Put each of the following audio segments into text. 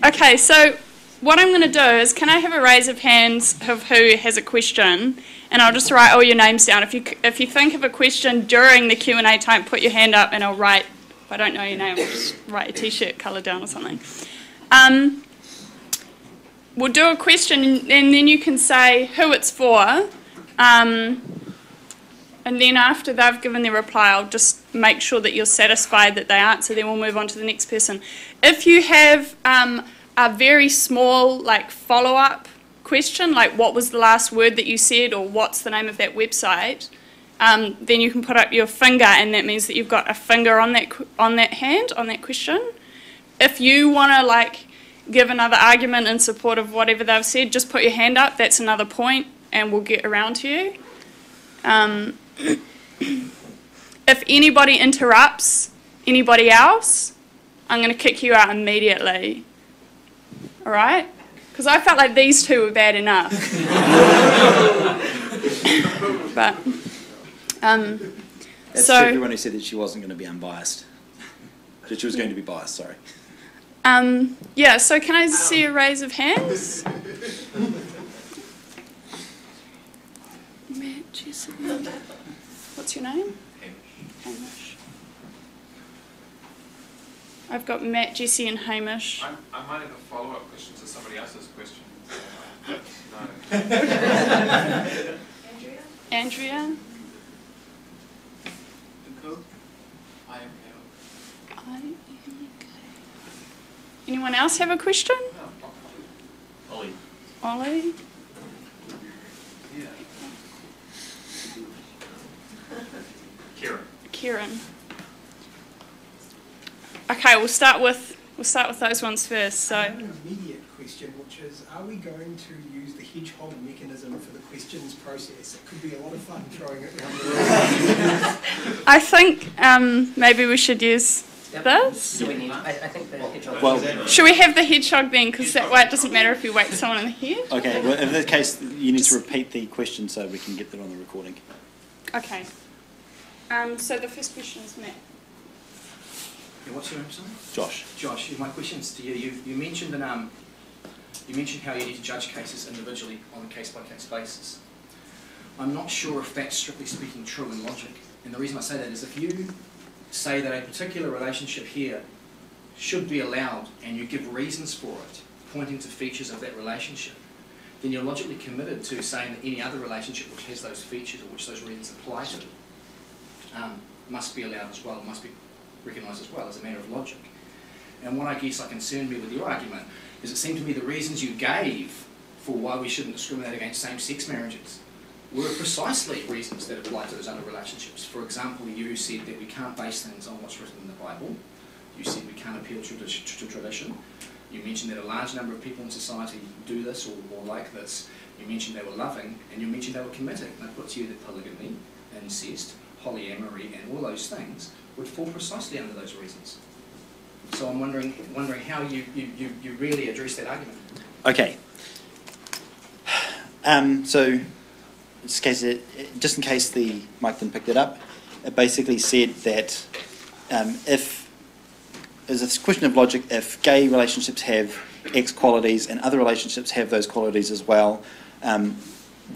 Okay, so what I'm going to do is, can I have a raise of hands of who has a question? And I'll just write all your names down. If you think of a question during the Q&A time, put your hand up and I'll write. If I don't know your name, I'll just write your T-shirt colour down or something. We'll do a question and then you can say who it's for. And then after they've given their reply, I'll just make sure that you're satisfied that they answer, then we'll move on to the next person. If you have a very small follow-up question, like what was the last word that you said or what's the name of that website, then you can put up your finger and that means that you've got a finger on that hand, on that question. If you want to give another argument in support of whatever they've said, just put your hand up, that's another point and we'll get around to you. If anybody interrupts anybody else, I'm going to kick you out immediately. All right? Because I felt like these two were bad enough. But that's so everyone who said that she wasn't going to be unbiased. That she was going to be biased. Sorry. Yeah. So can I see a raise of hands? Matt, Jesse. What's your name? Hamish. I've got Matt, Jesse and Hamish. I might have a follow-up question to somebody else's question. No. Andrea? I am Anyone else have a question? Ollie. Ollie? Kieran. Okay, we'll start with those ones first. So, an immediate question, which is, are we going to use the hedgehog mechanism for the questions process? It could be a lot of fun throwing it around the room. I think maybe we should use this. Do we need? I think the hedgehog. Well, should we have the hedgehog then? Because that way it doesn't matter if you whack someone in the head. okay. Well, in that case, you need to repeat the question so we can get that on the recording. Okay. So the first question is Matt. Yeah, what's your name, sorry? Josh. Josh, my question's to you. You mentioned you mentioned how you need to judge cases individually on a case-by-case basis. I'm not sure if that's strictly speaking true in logic. And the reason I say that is if you say that a particular relationship here should be allowed and you give reasons for it, pointing to features of that relationship, then you're logically committed to saying that any other relationship which has those features or which those reasons apply to must be allowed as well, must be recognised as well as a matter of logic. And what I guess concerned me with your argument is it seemed to me the reasons you gave for why we shouldn't discriminate against same-sex marriages were precisely reasons that apply to those other relationships. For example, you said that we can't base things on what's written in the Bible. You said we can't appeal to tradition. You mentioned that a large number of people in society do this or like this. You mentioned they were loving, and you mentioned they were committed. And I put to you that polygamy, incest, polyamory, and all those things would fall precisely under those reasons. So I'm wondering how you really address that argument. Okay. So, just in case the mic didn't pick it up, it basically said that if, as a question of logic, if gay relationships have X qualities and other relationships have those qualities as well,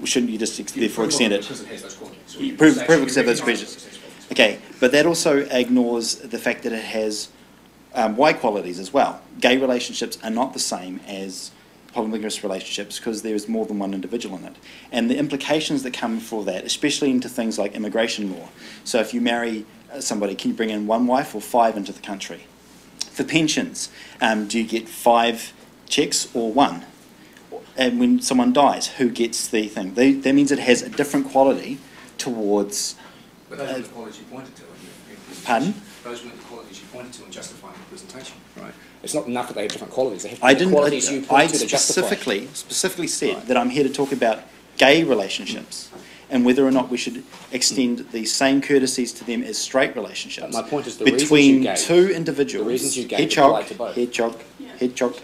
shouldn't you just therefore extend it? Because it has those qualities. Prove because have those qualities. Okay, but that also ignores the fact that it has Y qualities as well. Gay relationships are not the same as polygamous relationships because there is more than one individual in it. And the implications that come for that, especially into things like immigration law. So if you marry somebody, can you bring in one wife or 5 into the country? For pensions, do you get 5 checks or 1? And when someone dies, who gets the thing? That means it has a different quality towards... But those weren't the qualities you pointed to. Pardon? Those weren't the qualities you pointed to in justifying the presentation. Right. It's not enough that they have different qualities. They have I qualities you point to justify. specifically said that I'm here to talk about gay relationships and whether or not we should extend the same courtesies to them as straight relationships. But my point is the between reasons you gave, two individuals. The reasons you gave apply to both. Hedgehog.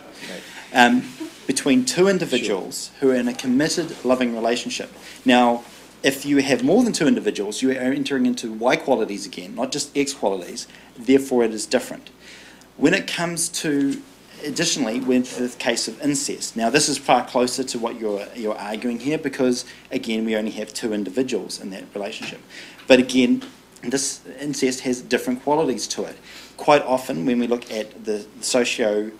Between two individuals who are in a committed, loving relationship. Now, if you have more than 2 individuals, you are entering into Y qualities again, not just X qualities. Therefore, it is different. When it comes to additionally, with the case of incest, now this is far closer to what you're arguing here, because again we only have two individuals in that relationship. But again, this incest has different qualities to it. Quite often, when we look at the socio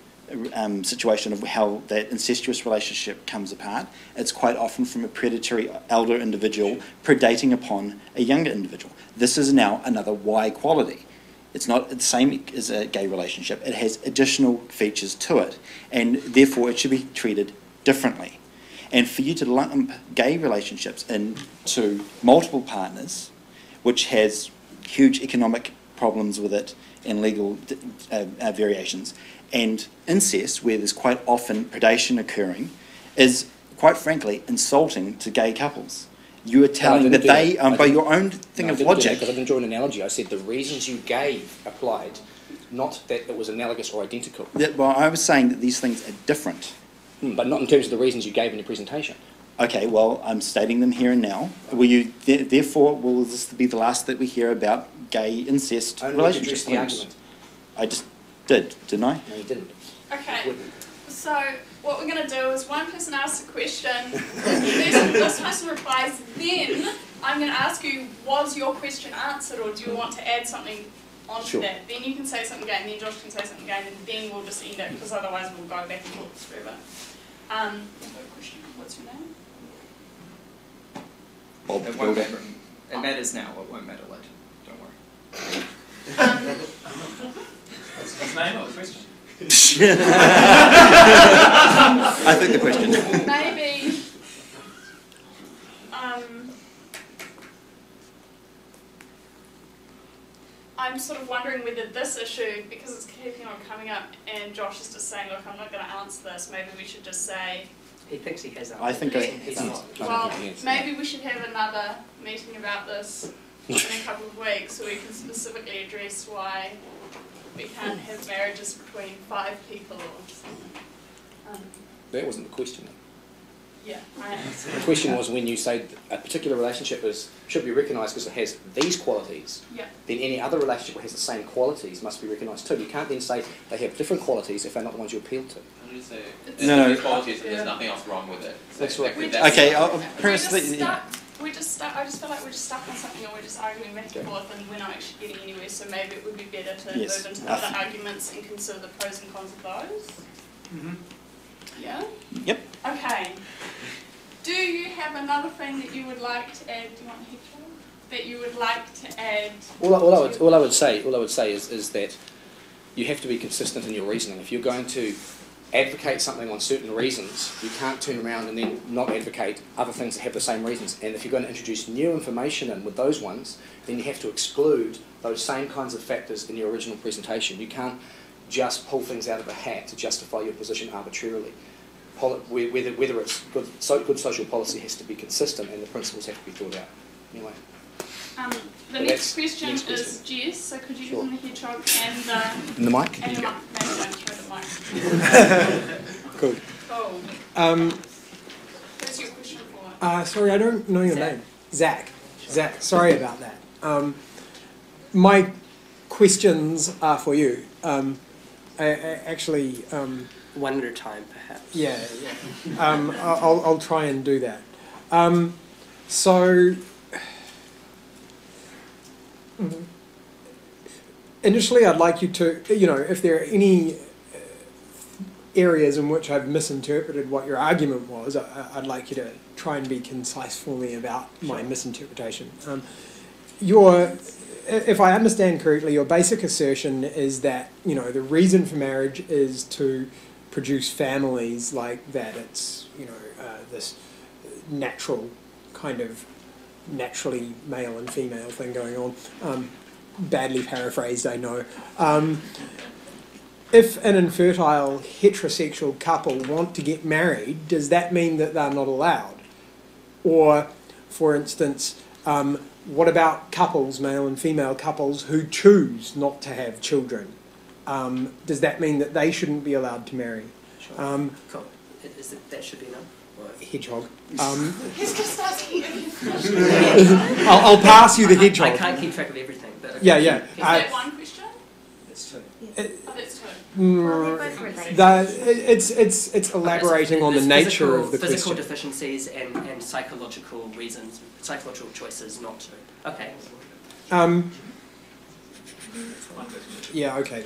situation of how that incestuous relationship comes apart, it's quite often from a predatory elder individual predating upon a younger individual. This is now another Y quality. It's not the same as a gay relationship. It has additional features to it, and therefore it should be treated differently. And for you to lump gay relationships into multiple partners, which has huge economic problems with it and legal variations, and incest, where there's quite often predation occurring, is quite frankly insulting to gay couples. You are telling that they, by your own thing of logic... Because I didn't draw an analogy. I said the reasons you gave applied, not that it was analogous or identical. Well, I was saying that these things are different. But not in terms of the reasons you gave in your presentation. Okay, well, I'm stating them here and now. Will you, therefore, will this be the last that we hear about gay incest relationships? The argument. I just did, didn't I? No, you didn't. Okay, so what we're going to do is one person asks a question, this person replies, then I'm going to ask you, was your question answered, or do you want to add something onto that? Then you can say something again, then Josh can say something again, and then we'll just end it, because otherwise we'll go back and forth forever. I've got a question. What's your name? Bob, it won't matter. It matters now, it won't matter later. Don't worry. His name or the question? I think the question. Maybe, I'm sort of wondering whether this issue, because it's keeping on coming up, and Josh is just saying, look, I'm not going to answer this, maybe we should just say... He thinks he has answered. I think he's not. Well, maybe we should have another meeting about this in a couple of weeks, so we can specifically address why we can't have marriages between 5 people or something. That wasn't the question. Yeah, I understand. The question was, when you say a particular relationship should be recognised because it has these qualities, yeah, then any other relationship that has the same qualities must be recognised too. You can't then say they have different qualities if they're not the ones you appeal to. No. Qualities and there's nothing else wrong with it. So That's right. Okay, I just feel like we're just stuck on something, and we're just arguing back and forth, and we're not actually getting anywhere. So maybe it would be better to move into the other arguments and consider the pros and cons of those. Mm-hmm. Yeah. Yep. Okay. Do you have another thing that you would like to add? Do you want to that you would like to add? All I would say is that you have to be consistent in your reasoning. If you're going to advocate something on certain reasons, you can't turn around and then not advocate other things that have the same reasons. And if you're going to introduce new information in with those ones, then you have to exclude those same kinds of factors in your original presentation. You can't just pull things out of a hat to justify your position arbitrarily. Whether it's good social policy has to be consistent, and the principles have to be thought out. Anyway. The next question is Jess, so could you give them the hedgehog and the mic? And the mic. Maybe don't throw the mic. Cool. Cool. What's your question for? Sorry, I don't know your name. Zach. Zach, sorry about that. My questions are for you. Actually... one at a time, perhaps. Yeah. I'll try and do that. So... Initially, I'd like you to, if there are any areas in which I've misinterpreted what your argument was, I'd like you to try and be concise for me about my misinterpretation. If I understand correctly, your basic assertion is that, the reason for marriage is to produce families like that. It's, this natural kind of naturally male and female thing going on. Badly paraphrased, I know. If an infertile heterosexual couple want to get married, does that mean that they're not allowed? Or, for instance, what about couples, male and female couples, who choose not to have children? Does that mean that they shouldn't be allowed to marry? Cool. That should be enough. Hedgehog. He's just asking if I'll pass you the hedgehog. I can't keep track of everything. But Yeah. Is that one question? That's two. Oh, that's two. Well, they're both related. It's elaborating on the There's nature of the physical question. deficiencies and psychological reasons, psychological choices not to. Okay. Yeah. Okay.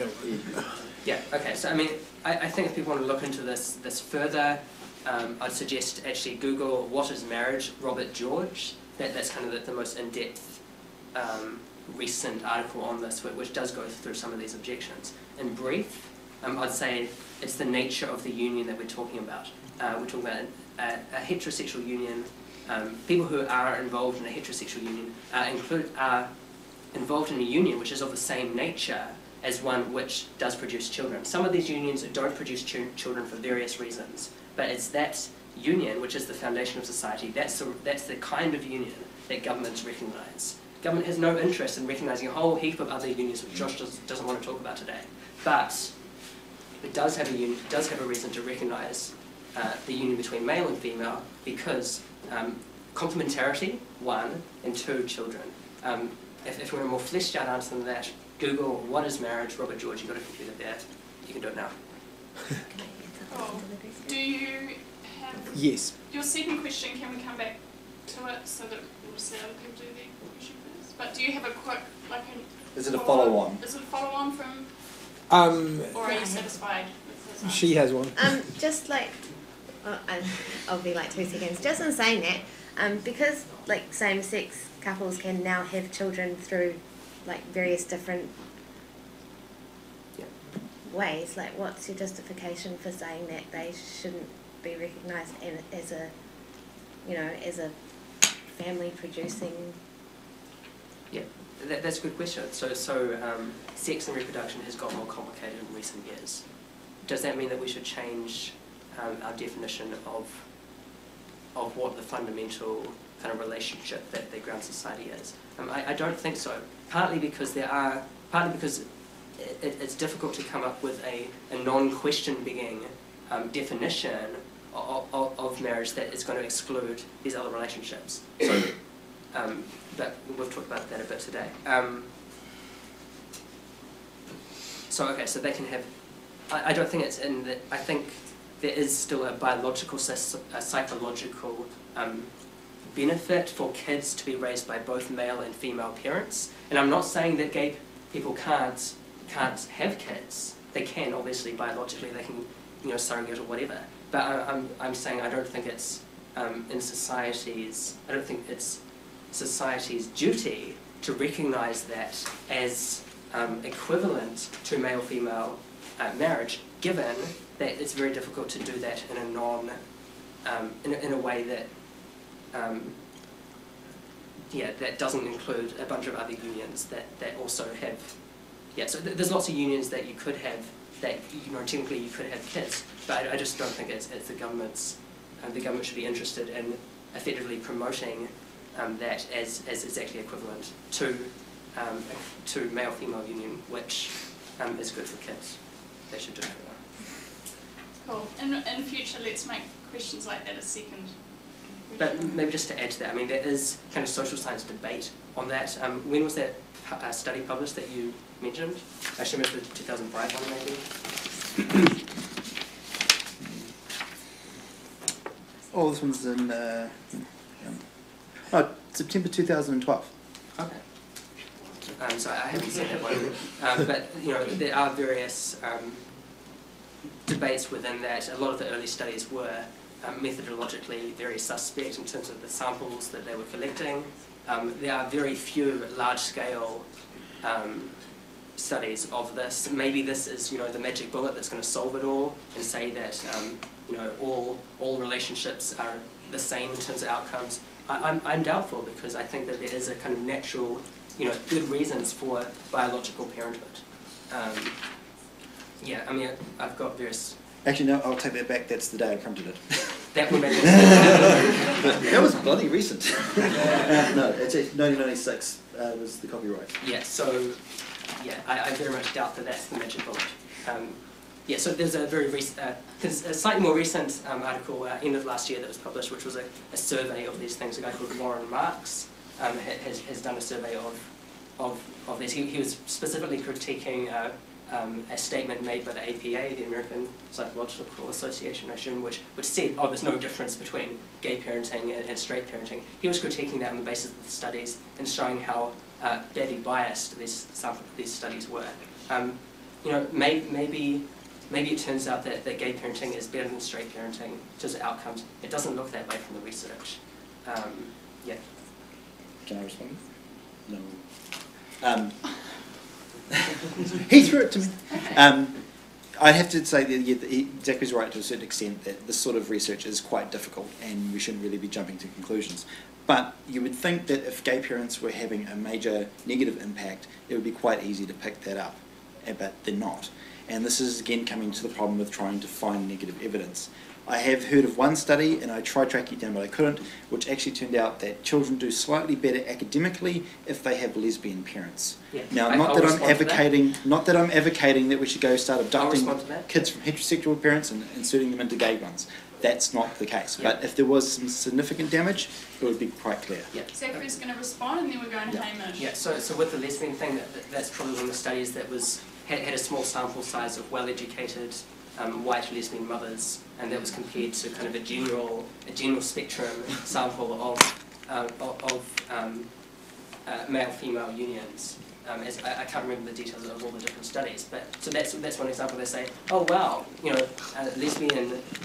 Yeah. Okay. So I mean, I think if people want to look into this further, I'd suggest actually Google "What is marriage?" Robert George. That's kind of the most in-depth recent article on this, which does go through some of these objections. In brief, I'd say it's the nature of the union that we're talking about. We're talking about a heterosexual union. People who are involved in a heterosexual union are involved in a union which is of the same nature as one which does produce children. Some of these unions don't produce children for various reasons, but it's that union which is the foundation of society. That's the kind of union that governments recognise. Government has no interest in recognising a whole heap of other unions which Josh doesn't want to talk about today. But it does have a reason to recognise the union between male and female because complementarity, one, and two, children. If you want a more fleshed out answer than that, Google "What is marriage?" Robert George. You've got a computer there. You can do it now. Cool. Do you have Yes. your second question? Can we come back to it so that we'll see other people do their question first? But do you have a quick Is it a follow-on? Is it a follow-on from? Or are you satisfied with this? She has one. Just like, I'll be like 2 seconds. Just in saying that, because like same-sex couples can now have children through like various different ways. Like, what's your justification for saying that they shouldn't be recognised as a, as a family producing? Yeah, that's a good question. So sex and reproduction has got more complicated in recent years. Does that mean that we should change our definition of what the fundamental kind of relationship that ground society is? I don't think so. Partly because it's difficult to come up with a non-question begging definition of marriage that is going to exclude these other relationships. So, but we've talked about that a bit today. So they can have. I don't think it's in the. I think there is still a biological, a psychological benefit for kids to be raised by both male and female parents. And I'm not saying that gay people can't have kids. They can, obviously, biologically. They can, surrogate or whatever. But I'm saying I don't think it's in society's. I don't think it's society's duty to recognise that as equivalent to male-female marriage, given that it's very difficult to do that in a in a way that that doesn't include a bunch of other unions that also have. Yeah, so there's lots of unions that you could have that technically you could have kids, but I just don't think it's the government's. The government should be interested in effectively promoting that as it's actually equivalent to male-female union, which is good for kids. They should do it. Cool. In the future, let's make questions like that a second. But maybe just to add to that, I mean, there is kind of social science debate on that. When was that study published that you mentioned? I assume it was the 2005 one, maybe? Oh, this one's in September 2012. Okay. So I haven't seen that one. But, there are various debates within that. A lot of the early studies were methodologically very suspect in terms of the samples that they were collecting. There are very few large-scale studies of this. Maybe this is, the magic bullet that's going to solve it all and say that, all relationships are the same in terms of outcomes. I'm doubtful because I think that there is a kind of natural, good reasons for biological parenthood. I've got various. Actually, no, I'll take that back. That's the day I printed it. That would make sense. That was bloody recent. No, it's 1996 was the copyright. Yeah, so, I very much doubt that that's the magic bullet. So there's a very recent, there's a slightly more recent article end of last year that was published, which was a survey of these things. A guy called Warren Marks has done a survey of this. He was specifically critiquing a statement made by the APA, the American Psychological Association, I assume, which said, oh, there's no difference between gay parenting and straight parenting. He was critiquing that on the basis of the studies and showing how badly biased these studies were. You know, maybe it turns out that gay parenting is better than straight parenting in terms of outcomes. It doesn't look that way from the research. Yeah. Can I respond? No. He threw it to me. I have to say that yeah, Zachary's right to a certain extent that this sort of research is quite difficult and we shouldn't really be jumping to conclusions. But you would think that if gay parents were having a major negative impact, it would be quite easy to pick that up, but they're not. And this is again coming to the problem with trying to find negative evidence. I have heard of one study, and I tried tracking it down but I couldn't, which actually turned out that children do slightly better academically if they have lesbian parents. Yeah. Now, not that I'm advocating that we should go start abducting kids from heterosexual parents and inserting them into gay ones. That's not the case. Yeah. But if there was some significant damage, it would be quite clear. Yeah. Zachary's going to respond, and then we're going to Hamish. Yeah. So with the lesbian thing, that's probably one of the studies that had a small sample size of well-educated white lesbian mothers, and that was compared to kind of a general spectrum sample of male-female unions. I can't remember the details of all the different studies, but so that's one example. They say, oh wow, you know,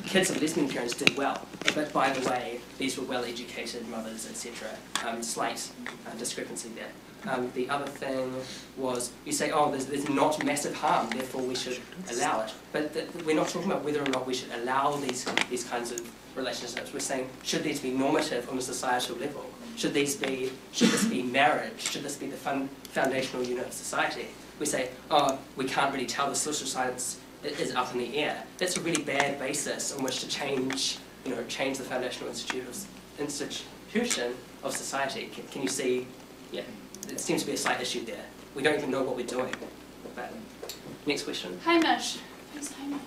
kids of lesbian parents did well, but by the way, these were well-educated mothers, etc. Slight discrepancy there. The other thing was, you say, oh, there's not massive harm, therefore we should allow it. But we're not talking about whether or not we should allow these kinds of relationships. We're saying, should these be normative on a societal level? Should this be marriage? Should this be the foundational unit of society? We say, oh, we can't really tell, the social science is up in the air. That's a really bad basis on which to change the foundational institution of society. Can you see? Yeah. It seems to be a slight issue there. We don't even know what we're doing. But next question. Hamish. Who's Hamish?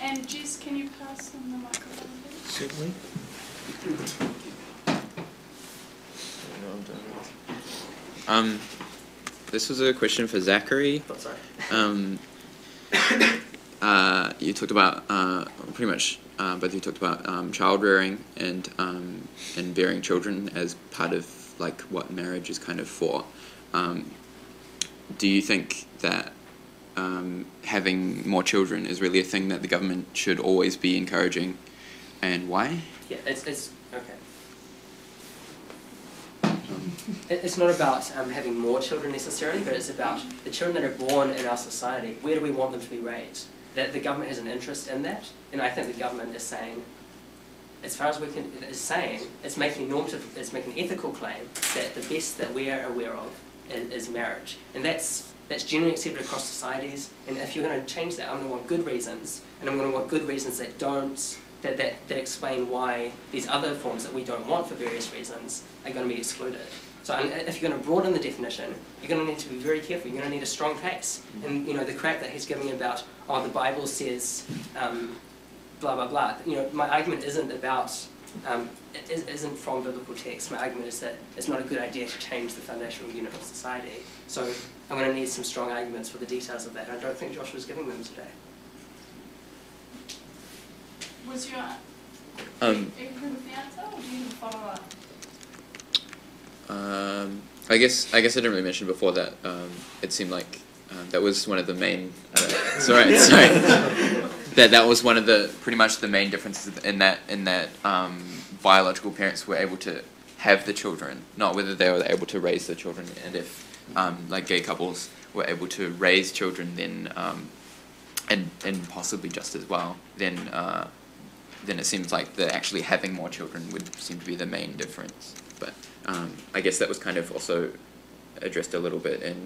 And Jess, can you pass on the microphone, please? Certainly. This was a question for Zachary. Oh, sorry. You talked about pretty much both you talked about child rearing and bearing children as part of like what marriage is kind of for. Do you think that having more children is really a thing that the government should always be encouraging, and why? Yeah, it's okay. It's not about having more children necessarily, but it's about the children that are born in our society. Where do we want them to be raised? That the government has an interest in that, and I think the government is saying, as far as we can, it's making an ethical claim that the best that we are aware of is marriage, and that's generally accepted across societies. And if you're going to change that, I'm going to want good reasons, and I'm going to want good reasons that that explain why these other forms that we don't want for various reasons are going to be excluded. So if you're going to broaden the definition, you're going to need to be very careful. You're going to need a strong case. And the crap that he's giving about, oh, the Bible says, blah blah blah. My argument isn't about, it isn't from biblical text. My argument is that it's not a good idea to change the foundational unit of society. So I'm going to need some strong arguments for the details of that. I don't think Joshua's giving them today. Was your agree with the answer, or do you need to follow up? I guess I didn't really mention before that it seemed like that was one of the main. Sorry. That was one of the pretty much the main differences in that biological parents were able to have the children, not whether they were able to raise the children, and if like gay couples were able to raise children, then and possibly just as well, then it seems like the actually having more children would seem to be the main difference. But I guess that was kind of also addressed a little bit in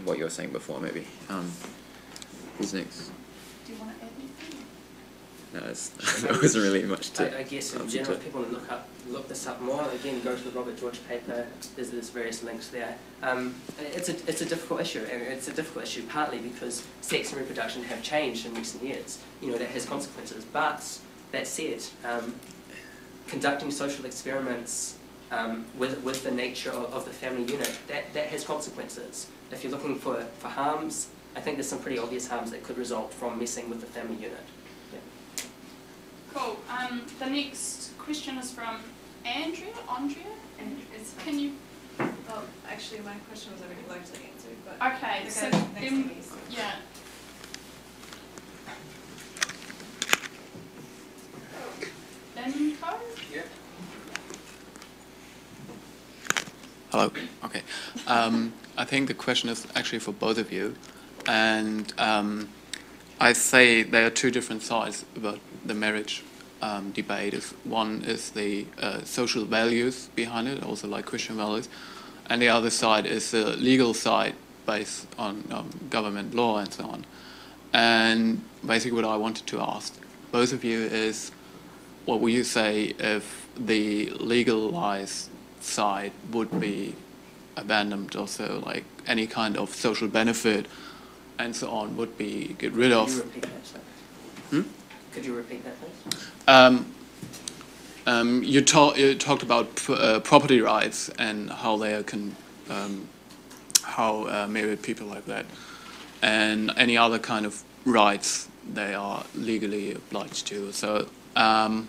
what you were saying before, maybe. Who's next? Do you want to add anything? No, there wasn't really much to. I guess in general, if people want to look this up more, again, go to the Robert George paper. There's various links there. It's a difficult issue. It's a difficult issue partly because sex and reproduction have changed in recent years. That has consequences. But that said, conducting social experiments with the nature of the family unit, that has consequences. If you're looking for harms, I think there's some pretty obvious harms that could result from messing with the family unit. Yeah. Cool. The next question is from Andrea. Can you? Well, actually, my question was already largely answered, but Okay, so next then, please. yeah. Info? Yeah. Hello. Okay. I think the question is actually for both of you, and I say there are two different sides about the marriage debate. One is the social values behind it, also like Christian values, and the other side is the legal side based on government law and so on. And basically what I wanted to ask both of you is, what would you say if the legalized side would be abandoned, also like any kind of social benefit and so on would be get rid of? Could you repeat that, sir? Could you repeat that, please? You talked about property rights and how they can, how married people like that, and any other kind of rights they are legally obliged to. So, yeah.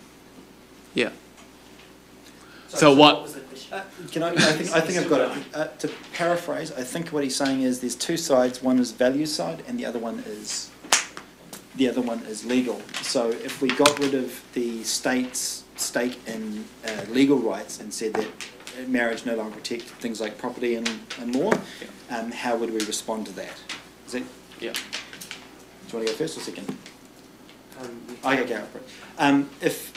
So what was the question? I think I've got it. To paraphrase, I think what he's saying is there's two sides. One is value side, and the other one is legal. So if we got rid of the state's stake in legal rights and said that marriage no longer protects things like property and law, how would we respond to that? Is it? Yeah. Do you want to go first or second? I go for it. If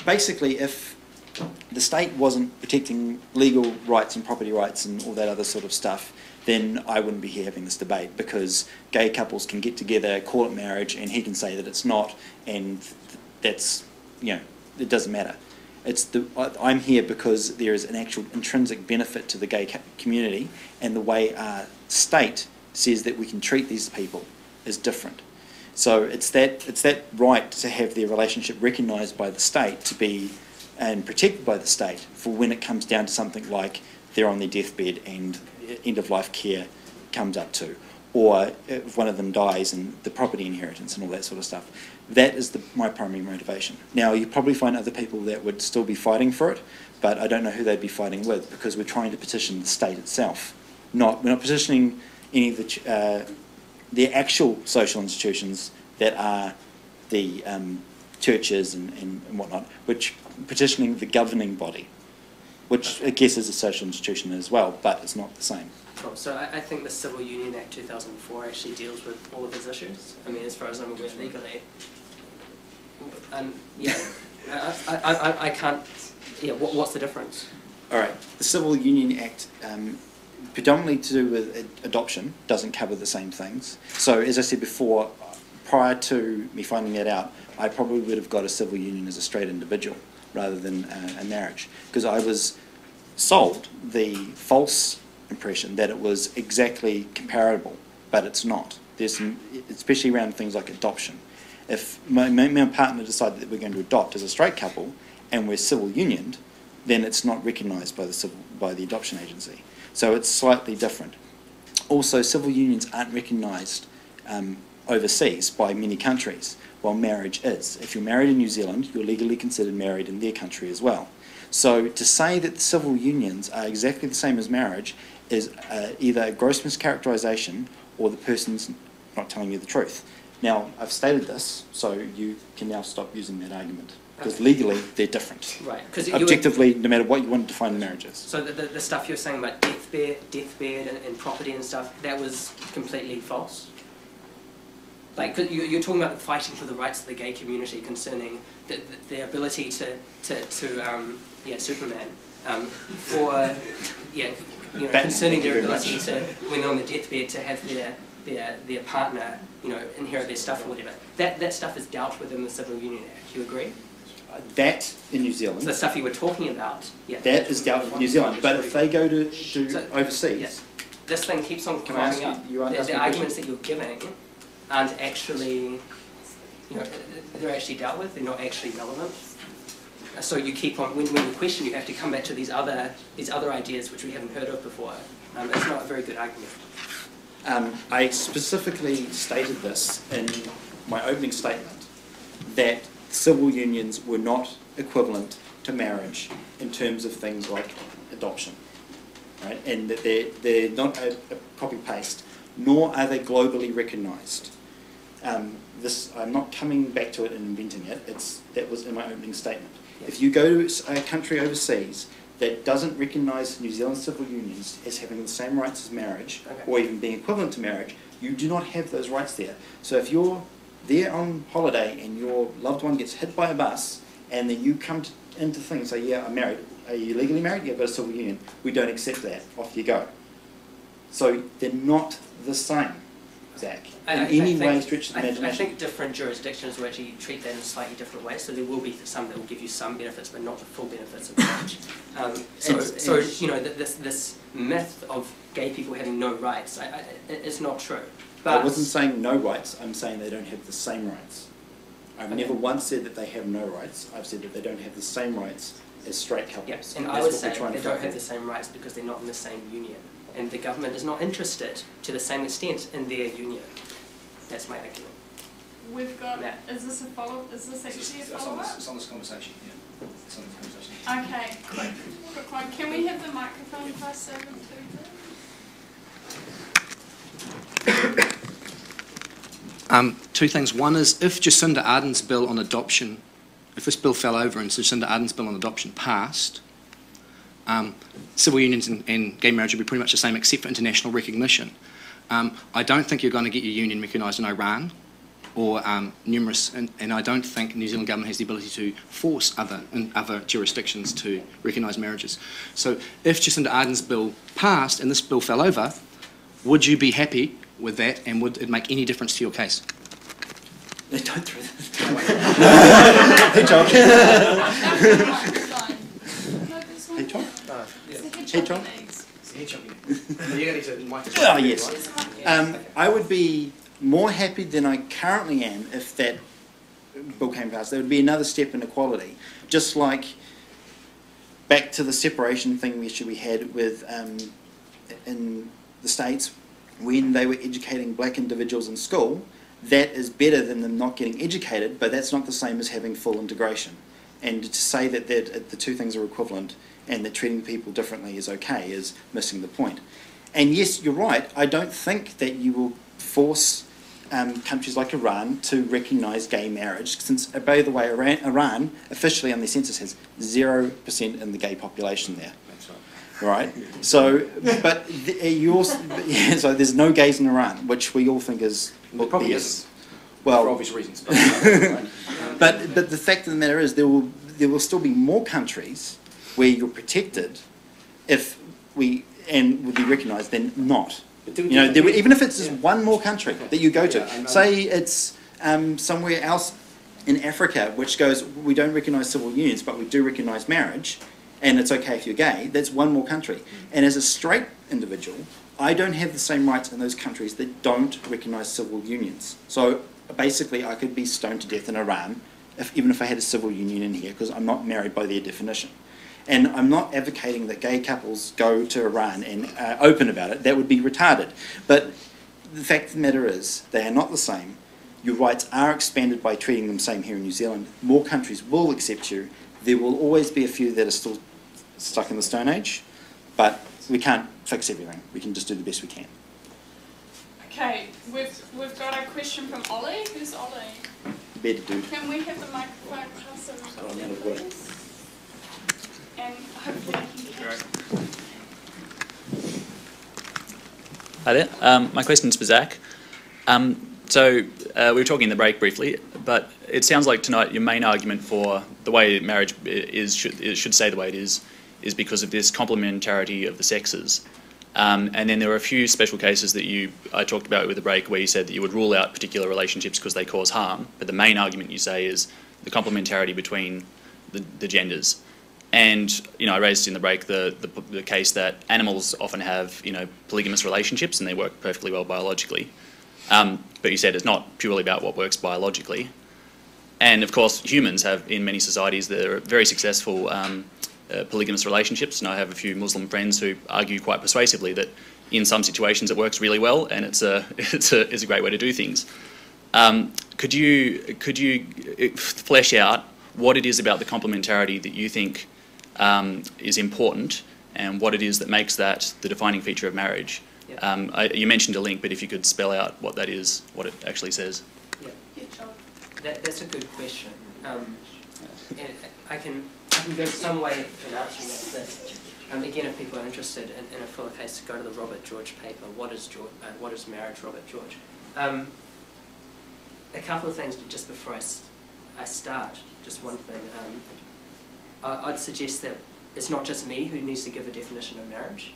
the state wasn't protecting legal rights and property rights and all that other sort of stuff, then I wouldn't be here having this debate, because gay couples can get together, call it marriage, and he can say that it's not, and that's, it doesn't matter. I'm here because there is an actual intrinsic benefit to the gay community, and the way our state says that we can treat these people is different. So it's that right to have their relationship recognised by the state to be and protected by the state for when it comes down to something like they're on their deathbed and end-of-life care comes up to, or if one of them dies and the property inheritance and all that sort of stuff. That is my primary motivation. Now, you probably find other people that would still be fighting for it, but I don't know who they'd be fighting with, because we're trying to petition the state itself. We're not petitioning any of the actual social institutions that are the churches and whatnot, which petitioning the governing body, which I guess is a social institution as well, but it's not the same. Cool. So I think the Civil Union Act 2004 actually deals with all of these issues. I mean, as far as I'm aware legally. I can't, what's the difference? All right, the Civil Union Act, predominantly to do with adoption, doesn't cover the same things. So as I said before, prior to me finding that out, I probably would have got a civil union as a straight individual rather than a marriage, because I was sold the false impression that it was exactly comparable, but it's not. There's some, especially around things like adoption. If my partner decided that we're going to adopt as a straight couple and we're civil unioned, then it's not recognised by the adoption agency. So it's slightly different. Also, civil unions aren't recognised overseas by many countries, while marriage is. If you're married in New Zealand, you're legally considered married in their country as well. So to say that the civil unions are exactly the same as marriage is either a gross mischaracterisation or the person's not telling you the truth. Now, I've stated this, so you can now stop using that argument, because legally they're different. Right. Objectively, no matter what you want to define marriage as. So the stuff you're saying about deathbed and property and stuff, that was completely false? Like, you're talking about fighting for the rights of the gay community concerning the ability to Superman, concerning their ability to, when they're on the deathbed, to have their partner, inherit their stuff or whatever. That stuff is dealt with in the Civil Union Act. You agree? That in New Zealand. So the stuff you were talking about. Yeah. That is dealt with in New Zealand. But if they go to overseas, yeah, this thing keeps on coming up. The arguments that you're giving aren't actually, they're actually dealt with. They're not actually relevant. So you keep on, when you question, you have to come back to these other ideas which we haven't heard of before. It's not a very good argument. I specifically stated this in my opening statement, that civil unions were not equivalent to marriage in terms of things like adoption, right? And that they're not a copy-paste, nor are they globally recognised. I'm not coming back to it and inventing it. That was in my opening statement. If you go to a country overseas that doesn't recognise New Zealand civil unions as having the same rights as marriage, or even being equivalent to marriage, you do not have those rights there. So if you're there on holiday and your loved one gets hit by a bus, and then you come into things and say, yeah, I'm married. Are you legally married? Yeah, I've got a civil union. We don't accept that. Off you go. So they're not the same, Zach. In any way, stretch of the imagination. I think different jurisdictions will actually treat that in a slightly different way. So there will be some that will give you some benefits, but not the full benefits of marriage. So you know, this myth of gay people having no rights, it's not true. But I wasn't saying no rights. I'm saying they don't have the same rights. I've never once said that they have no rights. I've said that they don't have the same rights as straight couples. Yes, and I would say they don't have the same rights because they're not in the same union, and the government is not interested to the same extent in their union. That's my argument. We've got. Is this a follow? Is this actually a follow-up? It's on this conversation. Yeah, it's on this conversation. Okay, quick one. Can we have the microphone passed over to? Two things. One is, if Jacinda Ardern's bill on adoption, if this bill fell over and Jacinda Ardern's bill on adoption passed, civil unions and gay marriage would be pretty much the same except for international recognition. I don't think you're going to get your union recognised in Iran or numerous, and I don't think New Zealand government has the ability to force other jurisdictions to recognise marriages. So if Jacinda Ardern's bill passed and this bill fell over, would you be happy with that, and would it make any difference to your case? Don't throw that. Hey, John. Hey, John. Hey, John. Oh, yes. I would be more happy than I currently am if that bill came passed. There would be another step in equality. Just like back to the separation thing we had with in the States, when they were educating black individuals in school, that is better than them not getting educated, but that's not the same as having full integration. And to say that the two things are equivalent and that treating people differently is okay is missing the point. And yes, you're right, I don't think that you will force countries like Iran to recognise gay marriage, since, by the way, Iran officially on their census has 0% in the gay population there. Right, so but you also so there's no gays in Iran, which we all think is probably isn't. Well, for obvious reasons. But the fact of the matter is there will still be more countries where you're protected if would be recognised than not. Even if it's just one more country that you go to, say it's somewhere else in Africa which goes, we don't recognise civil unions but we do recognise marriage, and it's okay if you're gay, that's one more country. And as a straight individual, I don't have the same rights in those countries that don't recognise civil unions. So basically I could be stoned to death in Iran, even if I had a civil union in here, because I'm not married by their definition. And I'm not advocating that gay couples go to Iran and open about it. That would be retarded. But the fact of the matter is, they are not the same. Your rights are expanded by treating them the same here in New Zealand. More countries will accept you. There will always be a few that are still stuck in the Stone Age, but we can't fix everything. We can just do the best we can. Okay, we've got a question from Ollie. Who's Ollie? Better dude. Can we have the microphone pass over to him, please? And hopefully he can catch it. Hi there. My question's for Zach. So we were talking in the break briefly, but it sounds like tonight your main argument for the way marriage should stay the way it is because of this complementarity of the sexes. And then there were a few special cases that I talked about with the break where you said that you would rule out particular relationships because they cause harm, but the main argument you say is the complementarity between the genders. And I raised in the break the case that animals often have polygamous relationships and they work perfectly well biologically. But you said it's not purely about what works biologically. And of course, humans have, in many societies, there are very successful polygamous relationships. And I have a few Muslim friends who argue quite persuasively that in some situations it works really well, and it's a great way to do things. Could you flesh out what it is about the complementarity that you think is important, and what it is that makes that the defining feature of marriage? Yep. You mentioned a link, but if you could spell out what that is, what it actually says. That's a good question. And I can go some way in answering that. But again, if people are interested in a fuller case, go to the Robert George paper. What is marriage, Robert George? A couple of things just before I start. Just one thing. I'd suggest that it's not just me who needs to give a definition of marriage.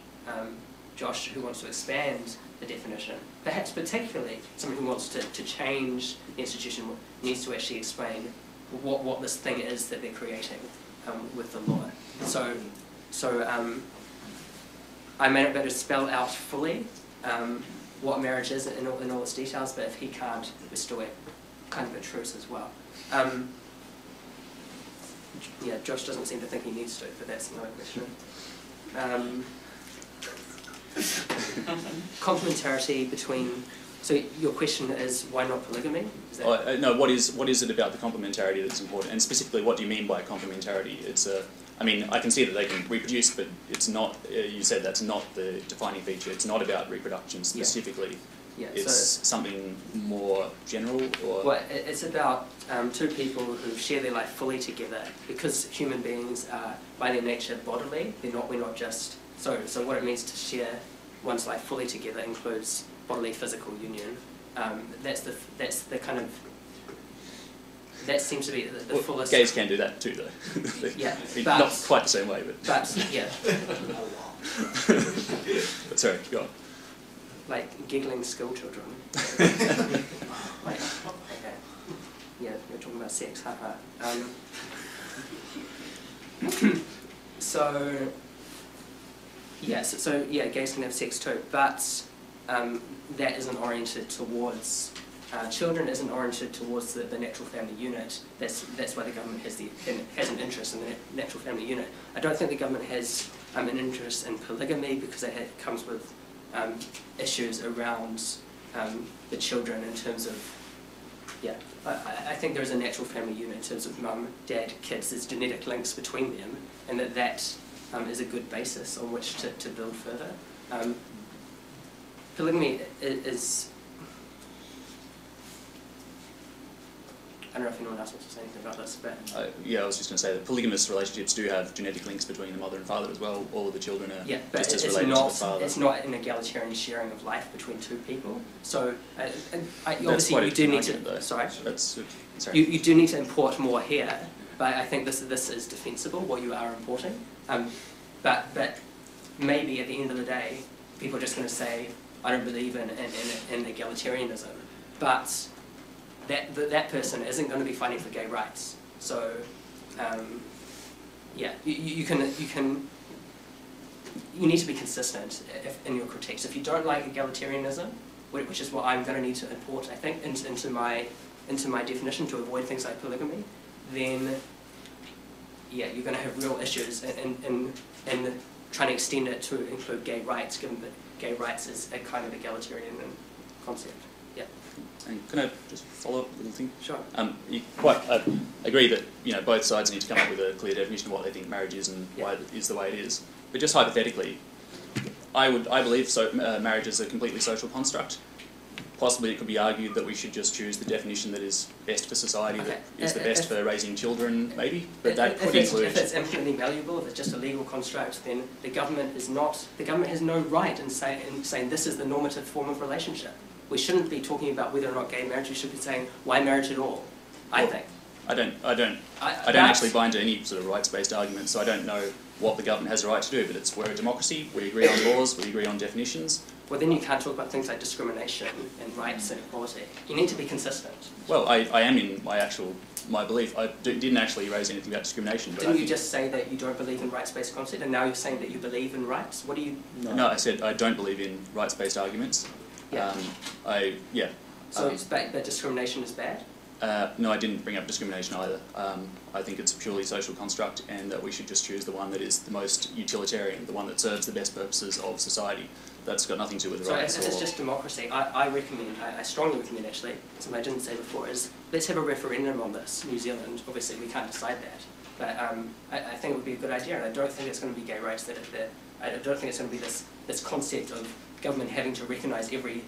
Josh, who wants to expand the definition, perhaps particularly someone who wants to change the institution, needs to actually explain what this thing is that they're creating with the law. So I may not be able to spell out fully what marriage is in all its details, but if he can't, we're still at kind of a truce as well. Yeah, Josh doesn't seem to think he needs to, but that's another question. Complementarity between. So your question is why not polygamy? Is that no, what is it about the complementarity that's important, and specifically, what do you mean by complementarity? It's I mean, I can see that they can reproduce, but it's not. You said that's not the defining feature. It's not about reproduction specifically. Yeah, it's something more general, or well, it's about two people who share their life fully together, because human beings are by their nature bodily. We're not just. So what it means to share one's life fully together includes bodily physical union. That's the kind of. That seems to be the fullest. Gays can do that too, though. Yeah, but, not quite the same way, but. But yeah. Sorry, go on. Like giggling school children. Like, okay. Yeah, you're talking about sex, haha. So yeah, gays can have sex too, but that isn't oriented towards children. Isn't oriented towards the natural family unit. That's why the government has an interest in the natural family unit. I don't think the government has an interest in polygamy, because it comes with issues around the children in terms of, yeah, I think there is a natural family unit in terms of mum, dad, kids. There's genetic links between them, and that is a good basis on which to build further. Polygamy is, I don't know if anyone else wants to say anything about this, but... yeah, I was just going to say that polygamous relationships do have genetic links between the mother and father as well. All of the children are just as related to the father. It's not an egalitarian sharing of life between two people. So, obviously you do need to... Sorry? Sorry. You do need to import more here, but I think this is defensible, what you are importing. But maybe at the end of the day, people are just going to say, I don't believe in egalitarianism. But that person isn't going to be fighting for gay rights. So, yeah, you need to be consistent in your critiques. If you don't like egalitarianism, which is what I'm going to need to import, I think, into my definition to avoid things like polygamy, then yeah, you're going to have real issues in trying to extend it to include gay rights, given that gay rights is a kind of egalitarian concept. Yeah. And can I just follow up a little thing? Sure. You quite agree that both sides need to come up with a clear definition of what they think marriage is and why it is the way it is. But just hypothetically, I believe marriage is a completely social construct. Possibly it could be argued that we should just choose the definition that is best for society, that is the best for raising children, maybe. But that could include. If it's infinitely valuable, if it's just a legal construct, then the government has no right in saying this is the normative form of relationship. We shouldn't be talking about whether or not gay marriage. We should be saying why marriage at all. I think. I don't actually buy into any sort of rights-based argument, so I don't know what the government has a right to do. But we're a democracy. We agree on laws. We agree on definitions. Well, then you can't talk about things like discrimination and rights and equality. You need to be consistent. Well, I am in my belief. I didn't actually raise anything about discrimination. But didn't you just say that you don't believe in rights-based concept, and now you're saying that you believe in rights? What do you? No, I said I don't believe in rights-based arguments. Yeah. Yeah. So, but discrimination is bad? No, I didn't bring up discrimination either. I think it's a purely social construct, and that we should just choose the one that is the most utilitarian, the one that serves the best purposes of society. That's got nothing to do with So rights. if it's just democracy, I strongly recommend actually, something I didn't say before, is let's have a referendum on this, New Zealand. Obviously we can't decide that, but I think it would be a good idea, and I don't think it's going to be gay rights I don't think it's going to be this concept of government having to recognise every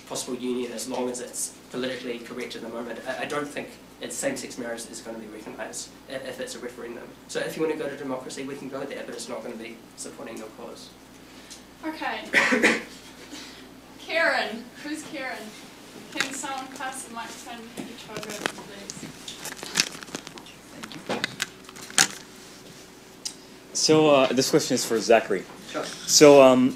possible union as long as it's politically correct at the moment. I don't think it's same-sex marriage that is going to be recognised if it's a referendum. So if you want to go to democracy, we can go there, but it's not going to be supporting your cause. Okay. Karen. Who's Karen? Can someone pass the microphone to you, please? So this question is for Zachary. Sure. So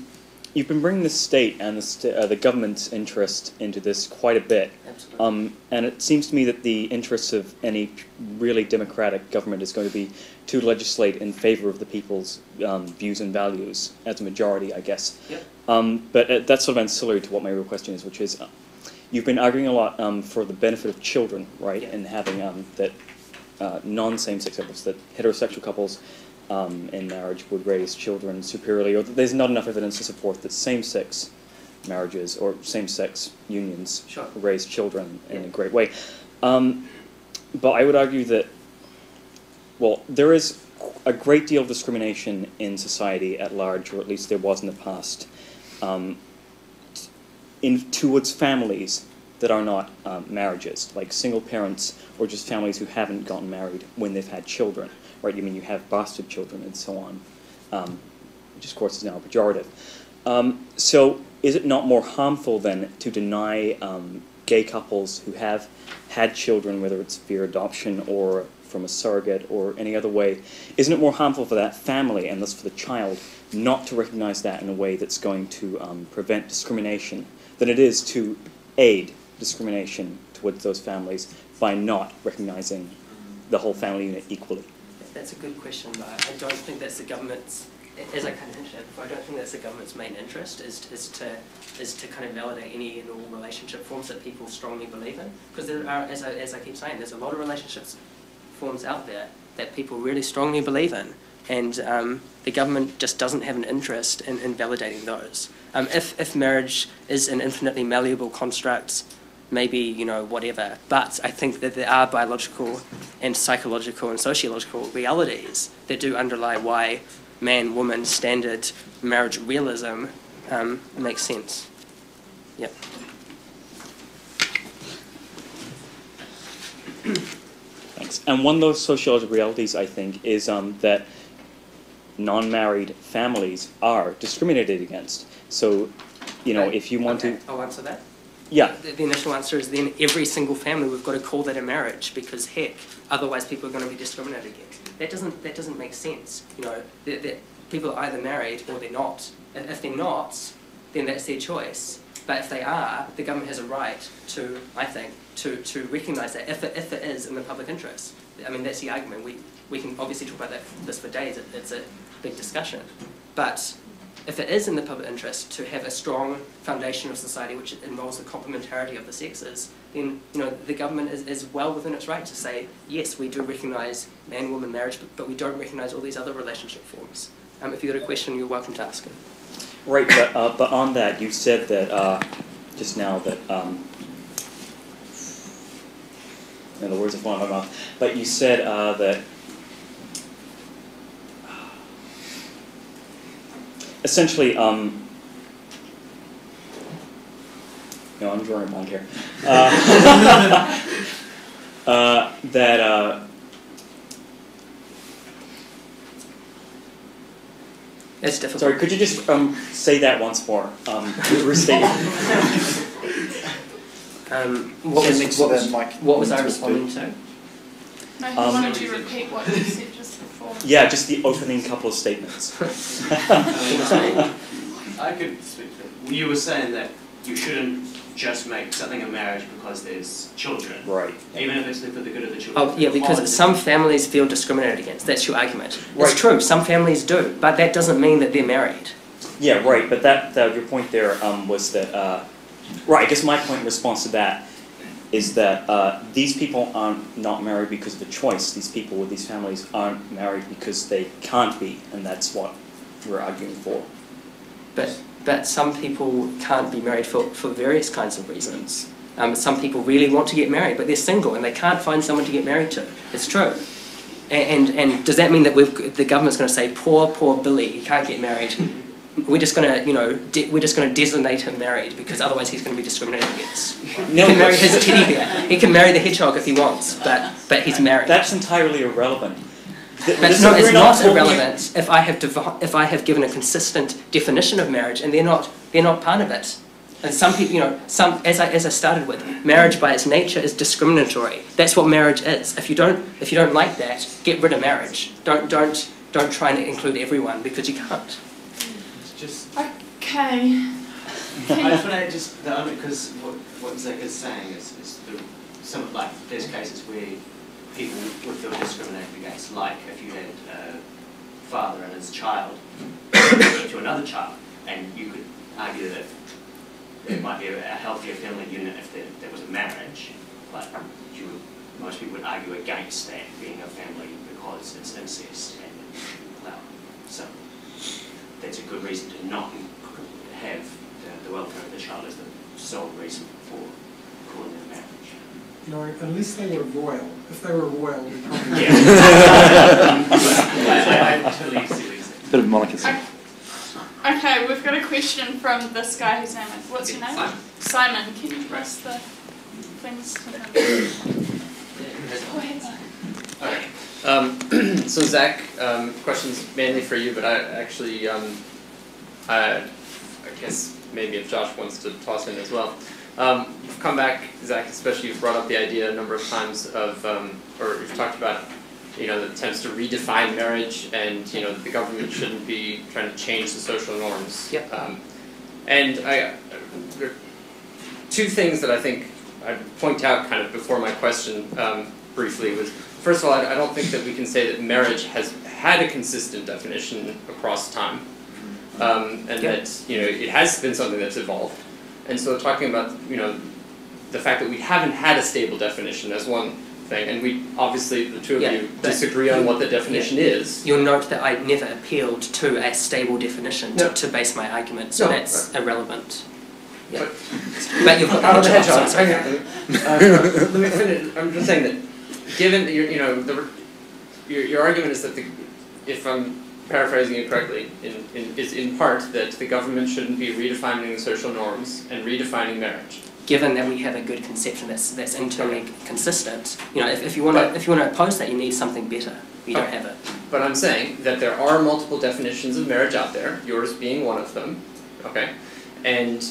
you've been bringing the state and the government's interest into this quite a bit. Absolutely. And it seems to me that the interests of any really democratic government is going to be to legislate in favour of the people's views and values as a majority, I guess. Yep. But that's sort of ancillary to what my real question is, which is you've been arguing a lot for the benefit of children, right, Yeah. and having that non-same-sex couples, that heterosexual couples in marriage would raise children superiorly, or that there's not enough evidence to support that same-sex marriages or same-sex unions Sure. raise children in Yeah. a great way. But I would argue that, well, there is a great deal of discrimination in society at large, or at least there was in the past, towards families that are not marriages, like single parents or just families who haven't gotten married when they've had children. Right, you mean you have bastard children and so on, which of course is now a pejorative. So is it not more harmful then to deny gay couples who have had children, whether it's via adoption or from a surrogate or any other way, isn't it more harmful for that family and thus for the child not to recognize that in a way that's going to prevent discrimination than it is to aid discrimination towards those families by not recognizing the whole family unit equally? That's a good question, but I don't think that's the government's, as I kind of hinted at before, I don't think that's the government's main interest, is to kind of validate any and all relationship forms that people strongly believe in. Because there are, as I keep saying, there's a lot of relationships forms out there that people really strongly believe in, and the government just doesn't have an interest in validating those. If marriage is an infinitely malleable construct, maybe, you know, whatever. But I think that there are biological and psychological and sociological realities that do underlie why man-woman standard marriage realism makes sense. Yep. Thanks. And one of those sociological realities, I think, is that non-married families are discriminated against. So, you know, if you want to... I'll answer that. Yeah. The initial answer is then every single family, we've got to call that a marriage, because heck, otherwise people are going to be discriminated against. That doesn't make sense. You know, people are either married or they're not. And if they're not, then that's their choice. But if they are, the government has a right to, I think, to recognise that if it is in the public interest. I mean, that's the argument. We can obviously talk about this for days. It's a big discussion. But if it is in the public interest to have a strong foundation of society which involves the complementarity of the sexes, then, you know, the government is well within its right to say, yes, we do recognise man-woman marriage, but we don't recognise all these other relationship forms. If you've got a question, you're welcome to ask it. Right, but on that, you said that just now that, the words have fallen out of my mouth, but you said that essentially, no, I'm drawing a blank here. It's difficult. Sorry, could you just say that once more? Restate it. What was I responding to? No, he wanted you to repeat what you said just before. Yeah, just the opening couple of statements. I could speak to it. You were saying that you shouldn't just make something a marriage because there's children. Right. Even if it's for the good of the children. Oh, yeah, because some families feel discriminated against. That's your argument. Right. It's true, some families do, but that doesn't mean that they're married. Yeah, right, but that your point there was that, right, I guess my point in response to that is that these people aren't not married because of a choice. These people with these families aren't married because they can't be, and that's what we're arguing for. But some people can't be married for various kinds of reasons. Some people really want to get married, but they're single and they can't find someone to get married to. It's true. And does that mean that the government's going to say, poor Billy, he can't get married? We're just going to, we're just going to designate him married because otherwise he's going to be discriminated against. No, he can marry his teddy bear. He can marry the hedgehog if he wants, but he's married. That's entirely irrelevant. But no, it's not irrelevant if I have given a consistent definition of marriage and they're not part of it. And some people, as I started with, marriage by its nature is discriminatory. That's what marriage is. If you don't like that, get rid of marriage. Don't try and include everyone because you can't. Okay. I just want to because what Zach is saying is there's cases where people would feel discriminated against, like if you had a father and his child to another child, and you could argue that it might be a healthier family unit if there was a marriage, but most people would argue against that being a family because it's incest and well, so that's a good reason to not have the welfare of the child as the sole reason for calling it a marriage. No, unless they were royal. If they were royal, we probably... Yeah. I totally see what you're saying. Bit of monarchy. Okay, we've got a question from this guy whose name is... What's your name? Simon. Simon, can you press the things to him? Okay. So Zach, questions mainly for you, but I actually, I guess maybe if Josh wants to toss in as well. You've come back, Zach, especially you've brought up the idea a number of times of, or you've talked about, the attempts to redefine marriage and, that the government shouldn't be trying to change the social norms. Yep. And there are two things that I think I'd point out kind of before my question briefly was, first of all, I don't think that we can say that marriage has had a consistent definition across time. And that, it has been something that's evolved. And so talking about, the fact that we haven't had a stable definition as one thing, and we, obviously, the two of you disagree on what the definition is. You'll note that I never appealed to a stable definition to base my argument, so that's irrelevant. Yeah. But you've got the hedgehog. Let me finish. I'm just saying that, given that your argument is that if I'm paraphrasing it correctly, is in part that the government shouldn't be redefining the social norms and redefining marriage. Given that we have a good conception that's internally consistent, if you want to oppose that, you need something better. You don't have it. But I'm saying that there are multiple definitions of marriage out there, yours being one of them. Okay, and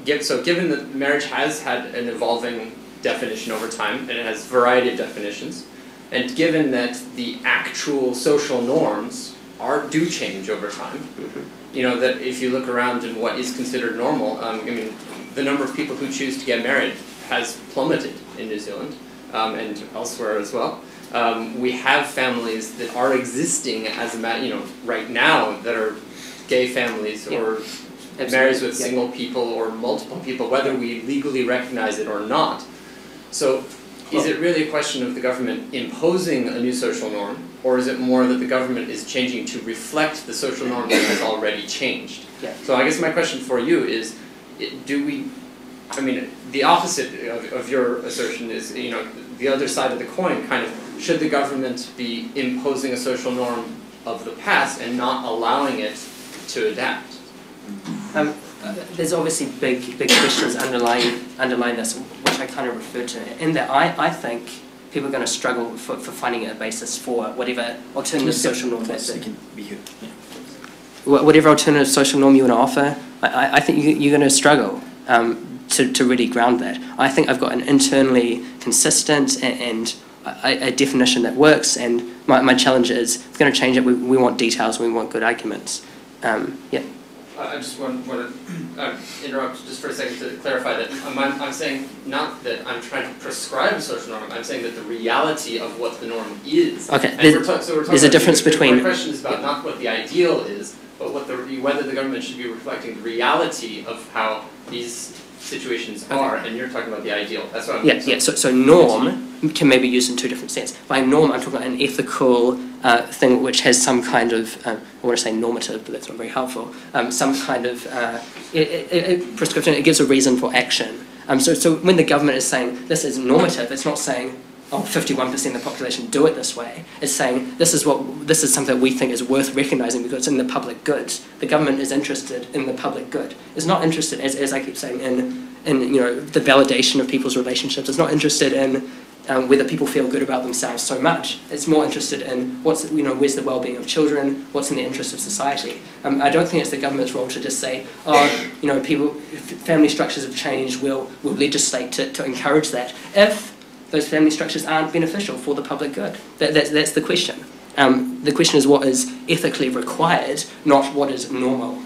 given that marriage has had an evolving definition over time, and it has a variety of definitions, and given that the actual social norms do change over time, that if you look around and what is considered normal, the number of people who choose to get married has plummeted in New Zealand and elsewhere as well. We have families that are existing as right now that are gay families or marriages with single people or multiple people, whether we legally recognize it or not. So is it really a question of the government imposing a new social norm, or is it more that the government is changing to reflect the social norm that has already changed? Yeah. So I guess my question for you is, the opposite of your assertion is, the other side of the coin, kind of, should the government be imposing a social norm of the past and not allowing it to adapt? There's obviously big questions underlying this, which I kind of referred to, in that I think people are going to struggle for finding a basis for whatever alternative social norm whatever alternative social norm you want to offer. I think you're going to struggle to really ground that. I think I've got an internally consistent and a definition that works, and my challenge is, if we're going to change it, we want details, we want good arguments. I just want to interrupt just for a second to clarify that I'm saying not that I'm trying to prescribe a social norm. I'm saying that the reality of what the norm is. Okay, so there's a difference between. My question is about not what the ideal is, but whether the government should be reflecting the reality of how these situations are, and you're talking about the ideal. That's what I'm Yeah, yeah. So norm can maybe used in two different senses. By norm, I'm talking about an ethical thing which has some kind of, I want to say normative, but that's not very helpful, some kind of prescription. It gives a reason for action. So when the government is saying this is normative, it's not saying, oh, 51% of the population do it this way. It's saying this is something that we think is worth recognising because it's in the public good. The government is interested in the public good. It's not interested, as I keep saying, in the validation of people's relationships. It's not interested in whether people feel good about themselves so much. It's more interested in where's the well-being of children, what's in the interest of society. I don't think it's the government's role to just say, family structures have changed, we'll legislate to encourage that. If those family structures aren't beneficial for the public good. That's the question. The question is what is ethically required, not what is normal.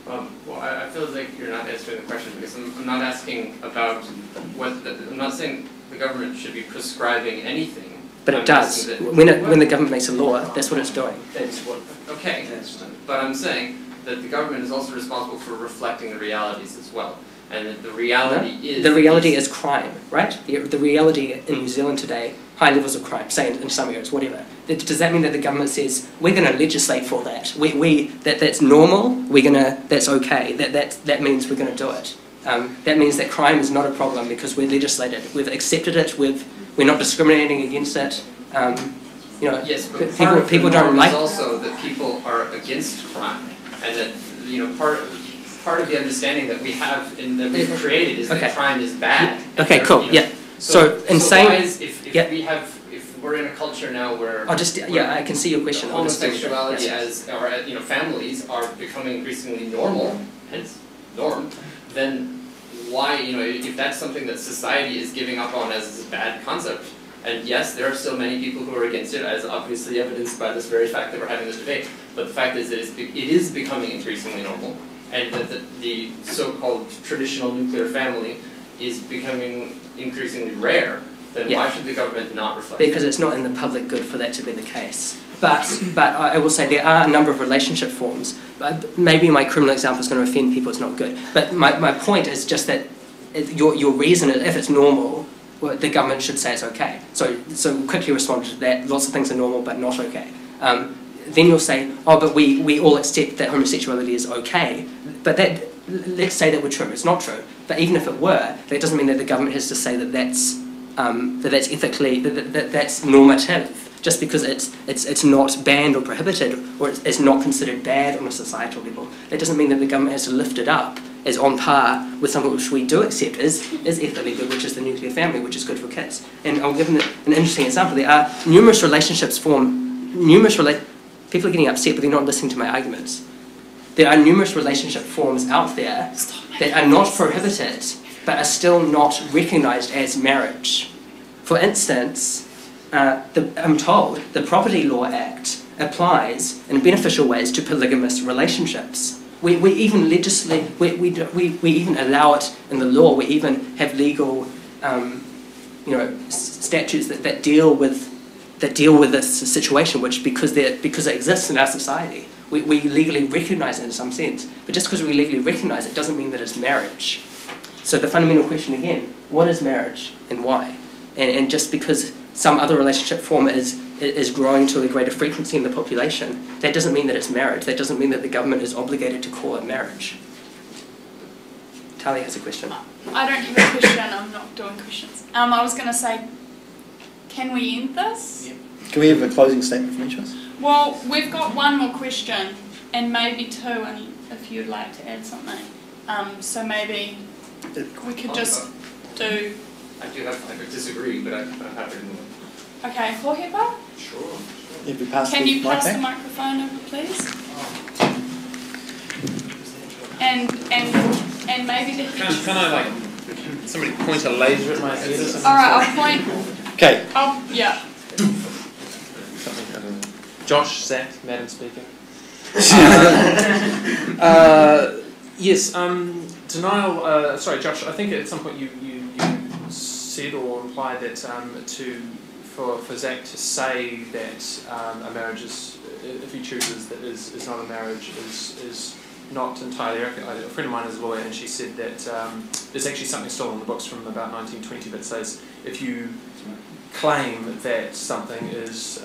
Well, I feel like you're not answering the question because I'm not asking about I'm not saying the government should be prescribing anything. But it does. When the government makes a law, that's what it's doing. Okay, but I'm saying that the government is also responsible for reflecting the realities as well. And the reality is... The reality is crime, right? The reality in New Zealand today, high levels of crime, say in some areas, whatever. Does that mean that the government says, we're going to legislate for that? That's normal, that's okay, that means we're going to do it. That means that crime is not a problem because we've legislated, we've accepted it, we're not discriminating against it. Yes, but people don't like... also that people are against crime, and that, part of the understanding that we have that we've created is that crime is bad. Okay, cool. Yeah. So if we're in a culture now where I can see your question. Homosexuality families are becoming increasingly normal, hence norm, then why if that's something that society is giving up on as a bad concept, and yes, there are still many people who are against it, as obviously evidenced by this very fact that we're having this debate. But the fact is that it is becoming increasingly normal. And that the so-called traditional nuclear family is becoming increasingly rare, then why should the government not reflect that? Because it's not in the public good for that to be the case. But I will say there are a number of relationship forms. Maybe my criminal example is going to offend people, it's not good. But my point is just that your reason is if it's normal, well, the government should say it's okay. So quickly respond to that. Lots of things are normal but not okay. Then you'll say, oh, but we all accept that homosexuality is okay. But let's say that we're true. It's not true. But even if it were, that doesn't mean that the government has to say that that's ethically, that's normative. Just because it's not banned or prohibited, or it's not considered bad on a societal level, that doesn't mean that the government has to lift it up as on par with something which we do accept is ethically good, which is the nuclear family, which is good for kids. And I'll give an interesting example. There are numerous relationships people are getting upset, but they're not listening to my arguments. There are numerous relationship forms out there that are not prohibited, but are still not recognised as marriage. For instance, I'm told the Property Law Act applies in beneficial ways to polygamous relationships. We even legislate, we even allow it in the law. We even have legal, statutes that deal with this situation, which because it exists in our society, we legally recognise it in some sense. But just because we legally recognise it doesn't mean that it's marriage. So the fundamental question again: what is marriage and why? And just because some other relationship form is growing to a greater frequency in the population, that doesn't mean that it's marriage. That doesn't mean that the government is obligated to call it marriage. Talia has a question. I don't have a question. I'm not doing questions. I was going to say, can we end this? Yep. Can we have a closing statement from each of us? Well, we've got one more question, and maybe two, and if you'd like to add something. So maybe we could just do... I disagree, but I'm happy to move on. Okay, Hohepa? Sure. Can you pass the microphone over, please? And maybe the... Can I, somebody point a laser at my head or something? Alright, I'll point... Okay. Yeah. Josh, Zach, Madam Speaker. Yes, denial, sorry Josh, I think at some point you said or implied that for Zach to say that a marriage is, if he chooses that is not a marriage, is not entirely accurate. A friend of mine is a lawyer, and she said that there's actually something still in the books from about 1920 that says if you claim that something is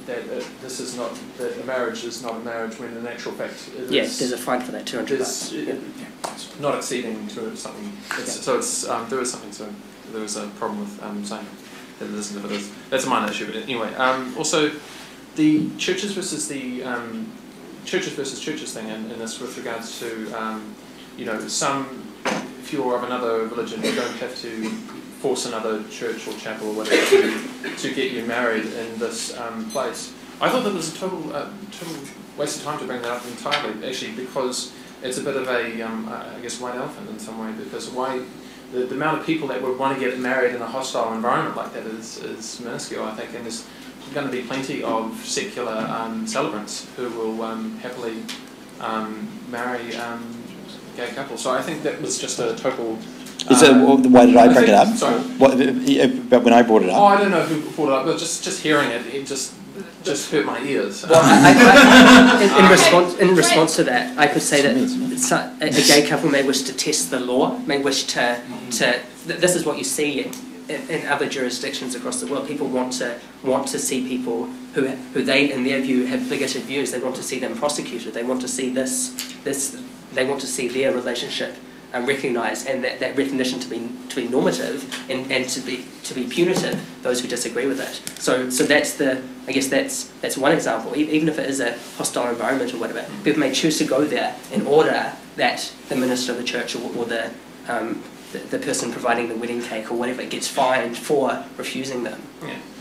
this is not that a marriage is not a marriage when in actual fact it yes, there's a fine for that, $200. Not exceeding to something. So it's there is something to there is a problem with saying that it isn't if it is. That's a minor issue, but anyway. Also, the churches versus the churches thing in this with regards to some if you're of another religion you don't have to force another church or chapel or whatever to get you married in this place. I thought that was a total waste of time to bring that up entirely, actually, because it's a bit of a, I guess, white elephant in some way, because the amount of people that would want to get married in a hostile environment like that is minuscule, I think, and there's going to be plenty of secular celebrants who will happily marry gay couples. So I think that was just a total... why did I bring it up? Sorry? But when I brought it up? Oh, I don't know who brought it up, but just hearing it just hurt my ears. Well, in response to that, I could say that a gay couple may wish to test the law, may wish to this is what you see in other jurisdictions across the world. People want to see people who they, in their view, have bigoted views. They want to see them prosecuted. They want to see they want to see their relationship recognised, and that recognition to be normative and to be punitive those who disagree with it. So that's one example. Even if it is a hostile environment or whatever, people may choose to go there in order that the minister of the church or the person providing the wedding cake or whatever gets fined for refusing them.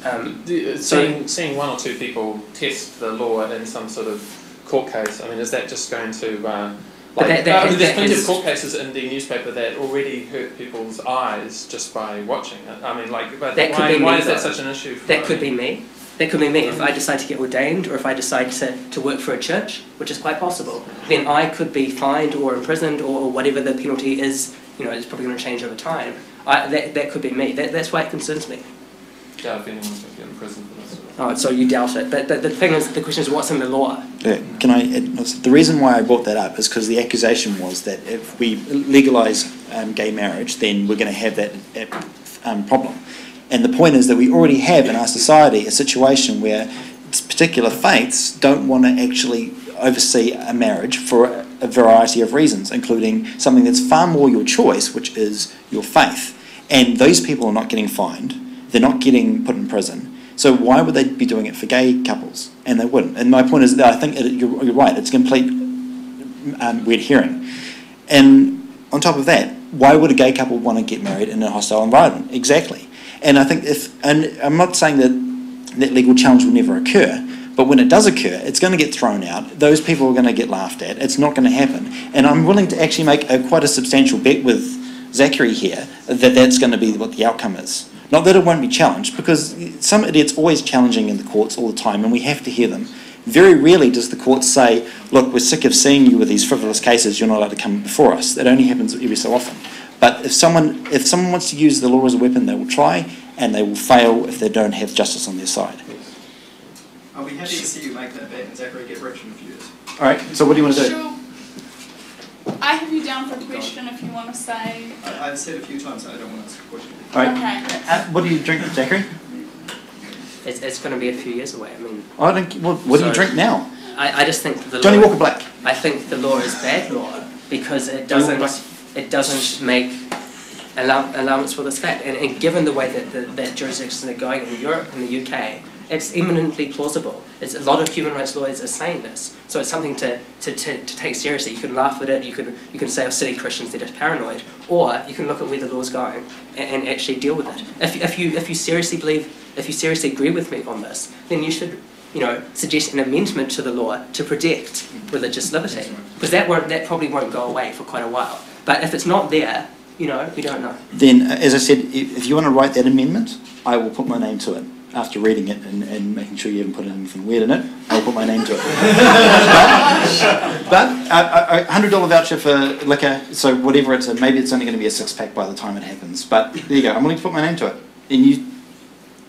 Yeah. Seeing one or two people test the law in some sort of court case, I mean, is that just going to there's plenty of court cases in the newspaper that already hurt people's eyes just by watching it. I mean, but why is that such an issue? That could be me. That could be me. If I decide to get ordained, or if I decide to work for a church, which is quite possible, then I could be fined or imprisoned or whatever the penalty is. It's probably going to change over time. That could be me. That's why it concerns me. Doubt if anyone's going to get in prison for this. Oh, so you doubt it. But the thing is, the question is, what's in the law? Yeah, the reason why I brought that up is because the accusation was that if we legalise gay marriage, then we're going to have that problem. And the point is that we already have in our society a situation where particular faiths don't want to actually oversee a marriage for a variety of reasons, including something that's far more your choice, which is your faith. And those people are not getting fined. They're not getting put in prison. So why would they be doing it for gay couples? And they wouldn't. And my point is that I think you're right. It's a complete red herring. And on top of that, why would a gay couple want to get married in a hostile environment? Exactly. And I think and I'm not saying that legal challenge will never occur, but when it does occur, it's going to get thrown out. Those people are going to get laughed at. It's not going to happen. And I'm willing to actually make quite a substantial bet with Zachary here that that's going to be what the outcome is. Not that it won't be challenged, because some idiots always challenging in the courts all the time, and we have to hear them. Very rarely does the court say, look, we're sick of seeing you with these frivolous cases, you're not allowed to come before us. That only happens every so often. But if someone wants to use the law as a weapon, they will try, and they will fail if they don't have justice on their side. I'll be happy to see you make that bet and Zachary get rich in a few years. All right, so what do you want to do? Sure. I have you down for a question if you want to say... I've said a few times that I don't want to ask a question. All right. Okay. What do you drink, Zachary? It's going to be a few years away. I mean... What do you drink now? I just think the Johnny law... Walker Black. I think the law is bad law because it doesn't make allowance for this fact. And given the way that jurisdictions are going in Europe and the UK, it's eminently plausible. A lot of human rights lawyers are saying this, so it's something to take seriously. You can laugh at it. You can say, "Oh, silly Christians, they're just paranoid," or you can look at where the law's going and actually deal with it. If you seriously agree with me on this, then you should suggest an amendment to the law to protect religious liberty, because that probably won't go away for quite a while. But if it's not there, we don't know. Then, as I said, if you want to write that amendment, I will put my name to it. After reading it and making sure you haven't put anything weird in it, I'll put my name to it. but a $100 voucher for liquor, so whatever it's, maybe it's only going to be a 6-pack by the time it happens. But there you go. I'm willing to put my name to it. And you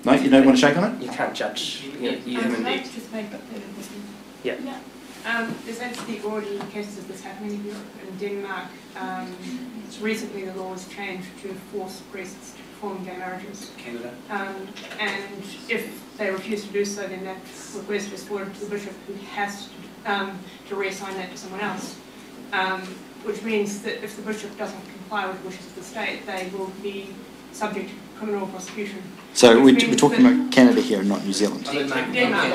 don't want to shake on it? You can't judge. You haven't. Yeah. There's actually already cases of this happening in Europe. In Denmark, recently the law was changed to force priests to perform gay marriages. Canada. And if they refuse to do so, then that request is forwarded to the bishop, who has to reassign that to someone else. Which means that if the bishop doesn't comply with the wishes of the state, they will be subject to criminal prosecution. So we're talking about Canada here and not New Zealand. Denmark. Denmark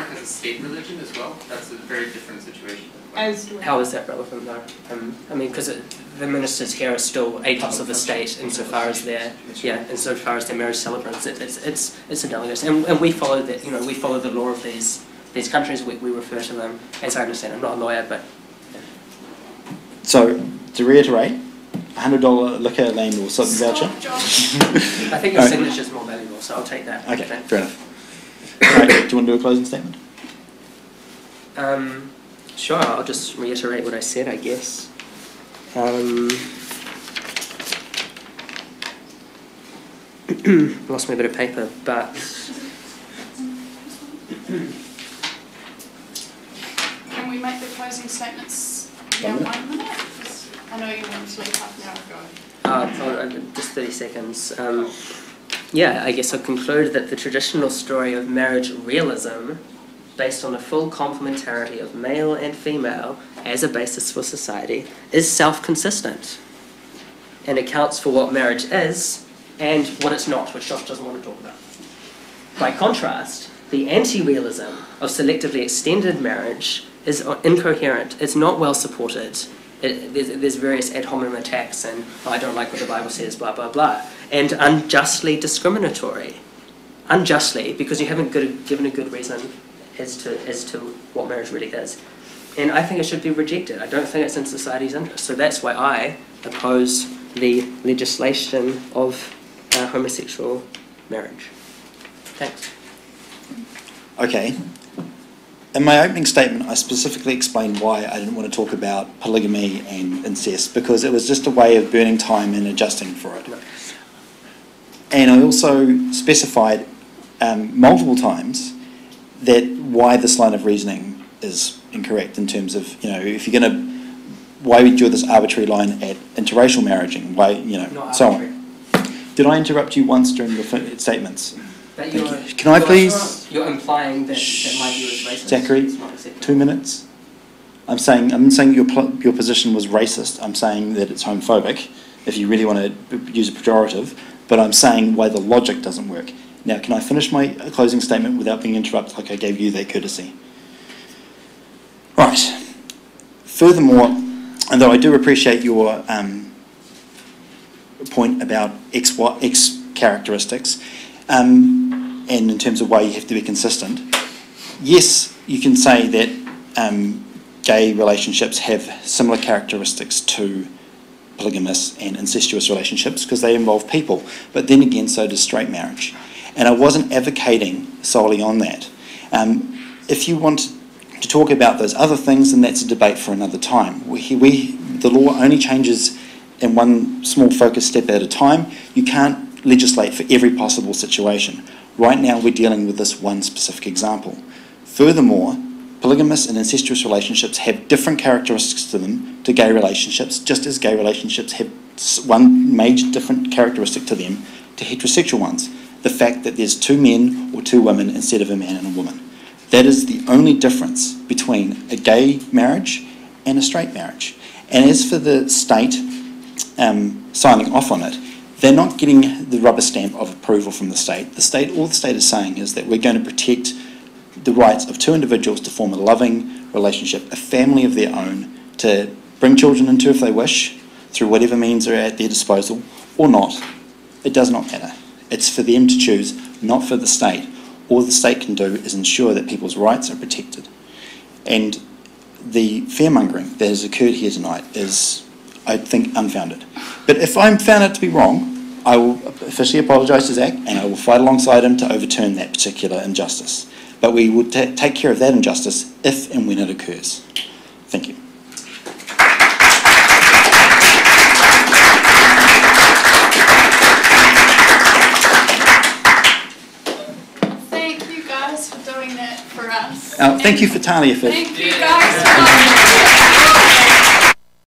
has a state religion as well. That's a very different situation. How is that relevant though? I mean, because the ministers here are still agents of the state insofar as their insofar as their marriage celebrants. It's analogous, and we follow that. We follow the law of these countries. We refer to them, as I understand. I'm not a lawyer, but. So to reiterate, $100 liquor landlord something voucher. I think your signature is more valuable, so I'll take that. Okay, fair enough. Right, do you want to do a closing statement? Sure, I'll just reiterate what I said, I guess. Lost my bit of paper, but... Can we make the closing statements in 1 minute? I know you wanted to leave half an hour ago. Just 30 seconds. I guess I'll conclude that the traditional story of marriage realism, based on a full complementarity of male and female as a basis for society, is self-consistent and accounts for what marriage is and what it's not, which Josh doesn't want to talk about. By contrast, the anti-realism of selectively extended marriage is incoherent, it's not well supported, there's various ad hominem attacks and I don't like what the Bible says, blah, blah, blah, and unjustly discriminatory. Unjustly, because you haven't given a good reason as to what marriage really is. And I think it should be rejected. I don't think it's in society's interest. So that's why I oppose the legislation of homosexual marriage. Thanks. Okay. In my opening statement, I specifically explained why I didn't want to talk about polygamy and incest, because it was just a way of burning time and adjusting for it. And I also specified multiple times that why this line of reasoning is incorrect in terms of, if you're going to, why would you draw this arbitrary line at interracial marriaging? Why, so on. Did I interrupt you once during your statements? Can I please? You're implying that my view is racist. Zachary, 2 minutes. I'm saying your position was racist. I'm saying that it's homophobic, if you really want to use a pejorative, but I'm saying why the logic doesn't work. Now, can I finish my closing statement without being interrupted like I gave you that courtesy? Right. Furthermore, and though I do appreciate your point about X characteristics, and in terms of why you have to be consistent, yes, you can say that gay relationships have similar characteristics to polygamous and incestuous relationships because they involve people, but then again, so does straight marriage. And I wasn't advocating solely on that. If you want to talk about those other things, then that's a debate for another time. The law only changes in one small focus step at a time. You can't legislate for every possible situation. Right now we're dealing with this one specific example. Furthermore, polygamous and incestuous relationships have different characteristics to them to gay relationships, just as gay relationships have one major different characteristic to them to heterosexual ones. The fact that there's 2 men or 2 women instead of a man and a woman. That is the only difference between a gay marriage and a straight marriage. And as for the state signing off on it, they're not getting the rubber stamp of approval from the state. All the state is saying is that we're going to protect the rights of 2 individuals to form a loving relationship, a family of their own, to bring children into if they wish, through whatever means are at their disposal, or not. It does not matter. It's for them to choose, not for the state. All the state can do is ensure that people's rights are protected. And the fearmongering that has occurred here tonight is, I think, unfounded. But if I'm found out to be wrong, I will officially apologise to Zach and I will fight alongside him to overturn that particular injustice. But we will take care of that injustice if and when it occurs. Thank you. Thank you guys for doing that for us. Thank you for Talia for... Thank you guys.